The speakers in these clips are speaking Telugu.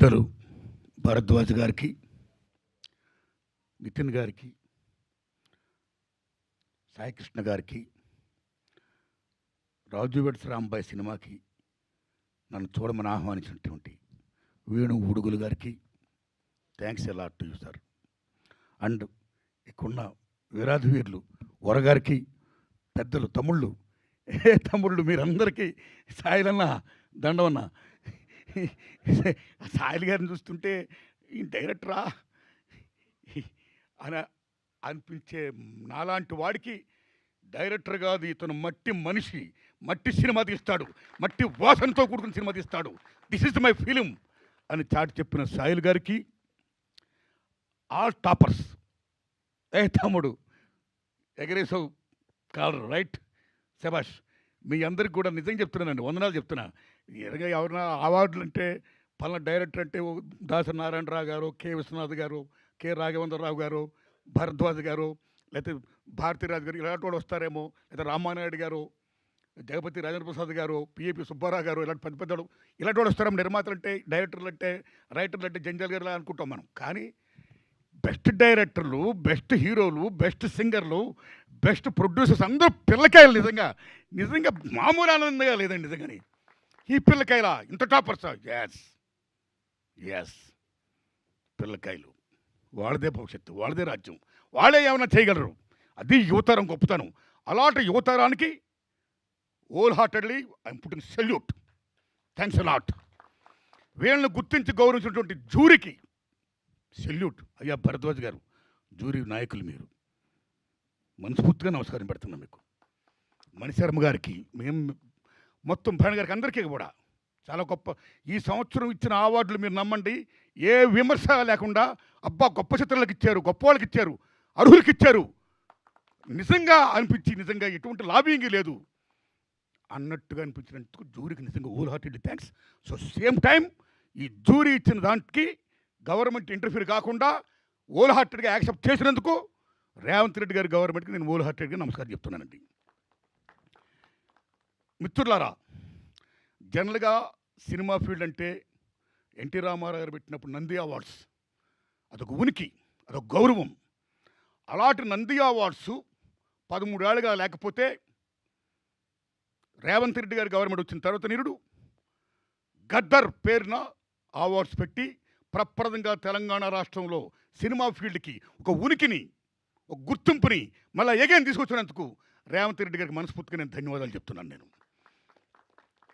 పెద్దలు భరద్వాజ్ గారికి, నితిన్ గారికి, సాయికృష్ణ గారికి, రాజు వెడ్స్ రాంబాయ్ సినిమాకి నన్ను చూడమని ఆహ్వానించినటువంటి వేణు ఉడుగులు గారికి థ్యాంక్స్ ఎలా టు యూ సార్. అండ్ ఇక్కడున్న వీరాధి వీరులు వరగారికి, పెద్దలు తమ్ముళ్ళు, తమ్ముళ్ళు మీరందరికీ సాయిలన్న దండవన్న. సాయిల్ గారిని చూస్తుంటే ఈ డైరెక్టరా అని అనిపించే నాలాంటి వాడికి డైరెక్టర్ కాదు, ఇతను మట్టి మనిషి, మట్టి సినిమా తీస్తాడు, మట్టి వాసనతో కూడుకున్న సినిమా తీస్తాడు, దిస్ ఇస్ మై ఫిలిం అని చాటి చెప్పిన సాయిల్ గారికి ఆల్ టాపర్స్. తమ్ముడు ఎగరేసావు కాలర్ రైట్, శబాష్. మీ అందరికి కూడా నిజంగా చెప్తున్నానండి, వందనాలు చెప్తున్నా. ఎరగా ఎవరైనా అవార్డులు అంటే పలానా డైరెక్టర్ అంటే దాసరి నారాయణరావు గారు, కె విశ్వనాథ్ గారు, కె రాఘవేంద్రరావు గారు, భరద్వాజ్ గారు, లేకపోతే భారతీరాజు గారు ఇలాంటి వాడు వస్తారేమో, లేదా రామానాయుడు గారు, జగపతి రాజేంద్ర ప్రసాద్ గారు, పిఏపి సుబ్బారావు గారు, ఇలాంటి పెద్ద పెద్దలు ఇలాంటి వాడు వస్తారేమో. నిర్మాతలు అంటే, డైరెక్టర్లు అంటే, రైటర్లు అంటే జంజాల్ గారు అనుకుంటాం మనం. కానీ బెస్ట్ డైరెక్టర్లు, బెస్ట్ హీరోలు, బెస్ట్ సింగర్లు, బెస్ట్ ప్రొడ్యూసర్స్ అందరూ పిల్లకాయలు. నిజంగా నిజంగా మామూలు ఆనందంగా లేదండి నిజంగాని. ఈ పిల్లకాయల ఇంత టాపర్స్. ఎస్ ఎస్, పిల్లకాయలు వాళ్ళదే భవిష్యత్తు, వాళ్ళదే రాజ్యం, వాళ్ళే ఏమైనా చేయగలరు. అది యువతరం గొప్పతనం. అలాంటి యువతరానికి whole heartedly I'm putting salute. Thanks a lot. వీళ్ళని గుర్తించి గౌరవించినటువంటి జూరీకి సెల్యూట్. అయ్యా భరద్వాజ్ గారు, జూరీ నాయకులు మీరు, మనస్ఫూర్తిగా నమస్కారం పెడుతున్నాం మీకు. మణిశర్మ గారికి, మేము మొత్తం భరణ్ గారికి, అందరికీ కూడా చాలా గొప్ప. ఈ సంవత్సరం ఇచ్చిన అవార్డులు మీరు నమ్మండి, ఏ విమర్శ లేకుండా అబ్బా గొప్ప చిత్రాలకు ఇచ్చారు, గొప్ప వాళ్ళకి ఇచ్చారు, అర్హులకి ఇచ్చారు నిజంగా అనిపించి, నిజంగా ఎటువంటి లాబింగ్ లేదు అన్నట్టుగా అనిపించినందుకు జూరీకి నిజంగా whole heartedly thanks. So same time ఈ జూరీ ఇచ్చిన దానికి గవర్నమెంట్ ఇంటర్ఫీర్ కాకుండా హోల్ హార్టెడ్గా యాక్సెప్ట్ చేసినందుకు రేవంత్ రెడ్డి గారి గవర్నమెంట్కి నేను హోల్ హార్టెడ్గా నమస్కారం చెప్తున్నానండి. మిత్రులారా, జనరల్గా సినిమా ఫీల్డ్ అంటే ఎన్టీ రామారావు గారు పెట్టినప్పుడు నంది అవార్డ్స్ అదొక ఉనికి, అదొక గౌరవం. అలాంటి నంది అవార్డ్స్ 13 ఏళ్ళుగా లేకపోతే రేవంత్ రెడ్డి గారి గవర్నమెంట్ వచ్చిన తర్వాత నిరుడు గద్దర్ పేరున అవార్డ్స్ పెట్టి ప్రప్రదంగా తెలంగాణ రాష్ట్రంలో సినిమా ఫీల్డ్కి ఒక ఉనికిని, ఒక గుర్తింపుని మళ్ళీ ఎగైన్ తీసుకొచ్చినందుకు రేవంత్ రెడ్డి గారికి మనస్ఫూర్తిగా నేను ధన్యవాదాలు చెప్తున్నాను. నేను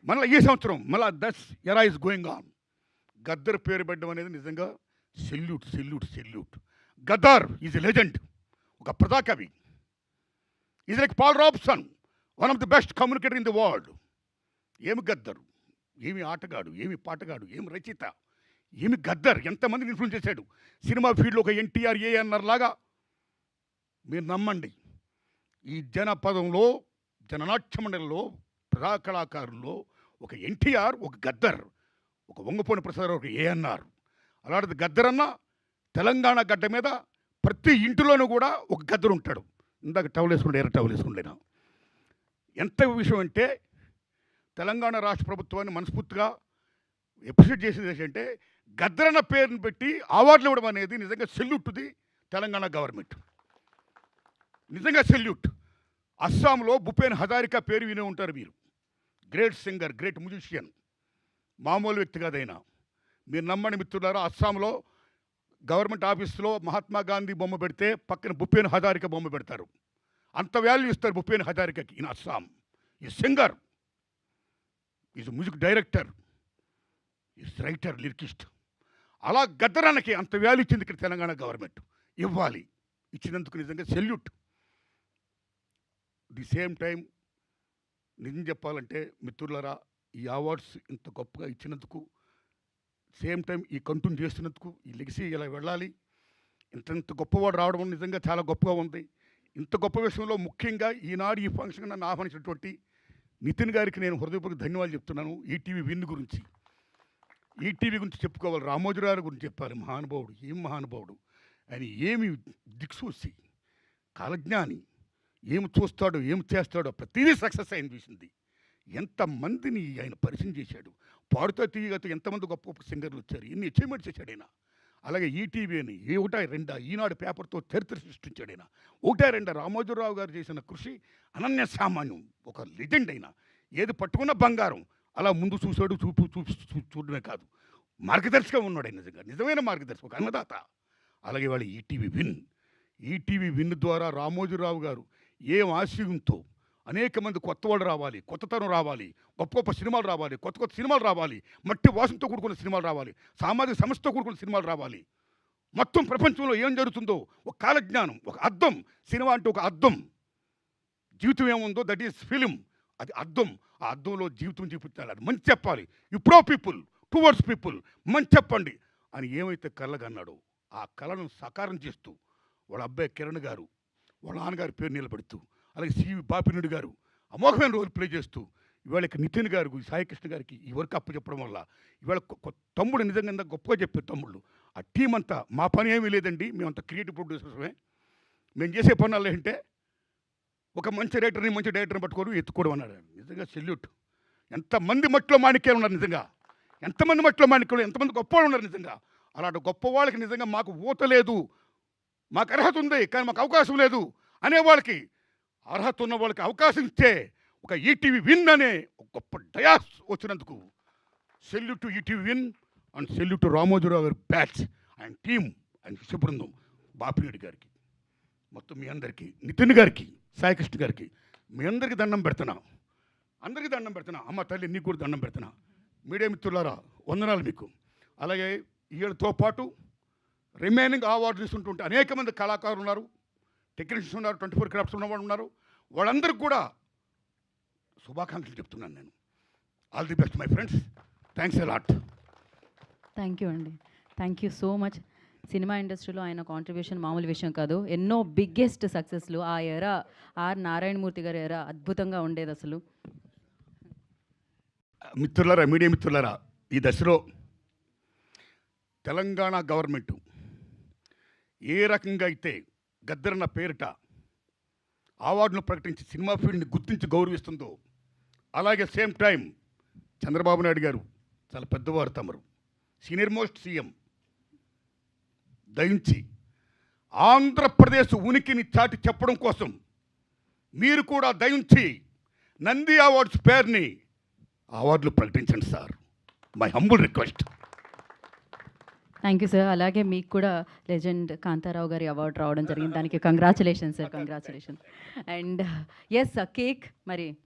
మళ్ళీ ఈ సంవత్సరం మళ్ళీ దట్స్ ఎరా ఇస్ గోయింగ్ ఆన్. గద్దర్ పేరు పెట్టడం అనేది నిజంగా salute salute salute. Gaddar is a legend, ఒక ప్రజాకవి. Is like Paul Robeson, one of the best communicator in the world. ఏమి గద్దరు, ఏమి ఆటగాడు, ఏమి పాటగాడు, ఏమి రచయిత, ఏమి గద్దర్, ఎంతమందిని ఇన్ఫ్లుయెన్స్ చేశాడు సినిమా ఫీల్డ్లో. ఒక ఎన్టీఆర్, ఏఎన్ఆర్ లాగా మీరు నమ్మండి, ఈ జనపదంలో, జననాట్య మండలిలో, ప్రజా కళాకారుల్లో ఒక ఎన్టీఆర్, ఒక గద్దర్, ఒక వంగపోని ప్రసాద్, ఒక ఏఎన్ఆర్. అలాంటిది గద్దర్ అన్న తెలంగాణ గడ్డ మీద ప్రతి ఇంటిలోనూ కూడా ఒక గద్దరు ఉంటాడు. ఇందాక టవల్ వేసుకుంటే ఎర్ర టవల్ వేసుకుంటేనా ఎంత విషయం అంటే, తెలంగాణ రాష్ట్ర ప్రభుత్వాన్ని మనస్ఫూర్తిగా అప్రిషియేట్ చేసేది ఏంటంటే, గద్దరన్న పేరుని పెట్టి అవార్డులు ఇవ్వడం అనేది నిజంగా సెల్యూట్ ది తెలంగాణ గవర్నమెంట్. నిజంగా సెల్యూట్. అస్సాంలో భూపేన్ హజారికా పేరు వినే ఉంటారు మీరు. గ్రేట్ సింగర్, గ్రేట్ మ్యూజిషియన్, మామూలు వ్యక్తి కాదైనా. మీరు నమ్మని మిత్రులారా, అస్సాంలో గవర్నమెంట్ ఆఫీస్లో మహాత్మా గాంధీ బొమ్మ పెడితే పక్కన భూపేన్ హజారికా బొమ్మ పెడతారు. అంత వాల్యూ ఇస్తారు భూపేన్ హజారికాకి. ఇన్ అస్సాం ఈ singer, is music director, is writer, lyricist. అలా గద్దరానికి అంత వాల్యూ ఇచ్చింది ఇక్కడ తెలంగాణ గవర్నమెంట్. ఇవ్వాలి, ఇచ్చినందుకు నిజంగా సెల్యూట్. ది సేమ్ టైం నిజం చెప్పాలంటే మిత్రులారా, ఈ అవార్డ్స్ ఇంత గొప్పగా ఇచ్చినందుకు, సేమ్ టైం ఈ కంటిన్యూ చేస్తున్నందుకు, ఈ లెగసీ ఇలా వెళ్ళాలి, ఇంత గొప్పవాడు రావడం నిజంగా చాలా గొప్పగా ఉంది. ఇంత గొప్ప విషయంలో ముఖ్యంగా ఈనాడు ఈ ఫంక్షన్ నన్ను ఆహ్వానించినటువంటి నితిన్ గారికి నేను హృదయపూర్వక ధన్యవాదాలు చెప్తున్నాను. ఈటీవీ విన్ గురించి, ఈటీవీ గురించి చెప్పుకోవాలి, రామోజీరావు గురించి చెప్పాలి. మహానుభావుడు, ఏం మహానుభావుడు ఆయన, ఏమి దిక్సూసి, కాలజ్ఞాని, ఏమి చూస్తాడో, ఏమి చేస్తాడో ప్రతిదీ సక్సెస్ అయింది చూసింది. ఎంతమందిని ఆయన పరిచయం చేశాడు. పాడుతా తీయగతో ఎంతమంది గొప్ప గొప్ప సింగర్లు వచ్చారు. ఎన్ని అచీవ్మెంట్స్ చేశాడు ఆయన. అలాగే ఈటీవీ అని ఒకటా రెండా ఈనాడు పేపర్తో చరిత్ర సృష్టించాడు ఆయన. ఒకటా రెండా రామోజీరావు గారు చేసిన కృషి అనన్య సామాన్యం. ఒక లెజెండ్ అయినా ఏది పట్టుకున్న బంగారం. అలా ముందు చూశాడు. చూడడమే కాదు, మార్గదర్శిగా ఉన్నాడు ఆయన. నిజంగా నిజమైన మార్గదర్శి, ఒక అన్నదాత. అలాగే వాళ్ళు ఈటీవీ విన్ ద్వారా రామోజీరావు గారు ఏం ఆశయంతో అనేక మంది కొత్త వాళ్ళు రావాలి, కొత్తతనం రావాలి, గొప్ప గొప్ప సినిమాలు రావాలి, కొత్త కొత్త సినిమాలు రావాలి, మట్టి వాసనతో కూడుకున్న సినిమాలు రావాలి, సామాజిక సమస్యతో కూడుకున్న సినిమాలు రావాలి. మొత్తం ప్రపంచంలో ఏం జరుగుతుందో ఒక కాలజ్ఞానం, ఒక అద్దం. సినిమా అంటే ఒక అద్దం. జీవితం ఏముందో దట్ ఈస్ ఫిలిం. అది అద్దం. ఆ అద్దంలో జీవితం చూపించాలి. అది మంచి చెప్పాలి. You pro people, towards people, మంచి చెప్పండి అని ఏమైతే కళ్ళగన్నాడో ఆ కళను సాకారం చేస్తూ వాళ్ళ అబ్బాయి కిరణ్ గారు, వాళ్ళ నాన్నగారి పేరు నిలబెడుతూ, అలాగే సివి బాపినుడి గారు అమోఘమైన రోల్ ప్లే చేస్తూ, ఇవాళ నితిన్ గారు, సాయికృష్ణ గారికి ఈ వర్క్ అప్పు చెప్పడం వల్ల ఇవాళ తమ్ముడు నిజంగా గొప్పగా చెప్పారు తమ్ముళ్ళు. ఆ టీం అంతా మా పని ఏమీ లేదండి, మేమంతా క్రియేటివ్ ప్రొడ్యూసర్సమే. మేము చేసే పనులు ఏంటంటే ఒక మంచి రైటర్ని, మంచి డైరెక్టర్ని పట్టుకోవడం, ఎత్తుకోవడం అన్నాడు. నిజంగా సెల్యూట్. ఎంతమంది మట్టిలో మాణిక్యాలు ఉన్నారు నిజంగా. ఎంతమంది మట్టిలో మాణిక్యాలు, ఎంతమంది గొప్పవాళ్ళు ఉన్నారు నిజంగా. అలాంటి గొప్ప వాళ్ళకి నిజంగా మాకు ఊత లేదు, మాకు అర్హత ఉంది కానీ మాకు అవకాశం లేదు అనే వాళ్ళకి, అర్హత ఉన్న వాళ్ళకి అవకాశం ఇస్తే ఒక ఈటీవీ విన్ అనే ఒక గొప్ప డయాస్ వచ్చినందుకు salute to ETV Win and salute to Ramoji Rao గారి బ్యాచ్ అండ్ టీమ్ అండ్ శుభ్రందం, బాపిరెడ్డి గారికి, మొత్తం మీ అందరికీ, నితిన్ గారికి, సాయికృష్ణ గారికి, మీ అందరికీ దండం పెడుతున్నా. అందరికీ దండం పెడుతున్నా. అమ్మ తల్లి నీకు కూడా దండం పెడుతున్నా. మీడియా మిత్రులారా వందనాలు మీకు. అలాగే వీళ్ళతో పాటు రిమైనింగ్ అవార్డు తీసుకుంటుంటే అనేక మంది కళాకారులు ఉన్నారు, టెక్నీషియన్స్ ఉన్నారు, 24 క్రాఫ్ట్స్ ఉన్నవాళ్ళు ఉన్నారు. వాళ్ళందరికీ కూడా శుభాకాంక్షలు చెప్తున్నాను నేను. All the best my friends. Thanks a lot. Thank you అండి. Thank you so much. Cinema ఇండస్ట్రీలో ఆయన కాంట్రిబ్యూషన్ మామూలు విషయం కాదు. ఎన్నో బిగ్గెస్ట్ సక్సెస్లు ఆ ఎరా, ఆర్ నారాయణమూర్తి గారి ఎరా అద్భుతంగా ఉండేది అసలు. మిత్రులారా, మీడియా మిత్రులారా, ఈ దశలో తెలంగాణ గవర్నమెంటు ఏ రకంగా అయితే గద్దరన్న పేరిట అవార్డును ప్రకటించి సినిమా ఫీల్డ్ని గుర్తించి గౌరవిస్తుందో, అలాగే సేమ్ టైం చంద్రబాబు నాయుడు గారు చాలా పెద్దవారు, తమరు సీనియర్ మోస్ట్ సీఎం, దయించి ఆంధ్రప్రదేశ్ ఉనికిని చాటి చెప్పడం కోసం మీరు కూడా దయించి నంది అవార్డ్స్ పేరుని అవార్డులు ప్రకటించండి sir. My humble request. Thank you sir. అలాగే మీకు కూడా లెజెండ్ కాంతారావు గారి అవార్డు రావడం జరిగింది. దానికి congratulation sir, congratulation. And yes cake మరి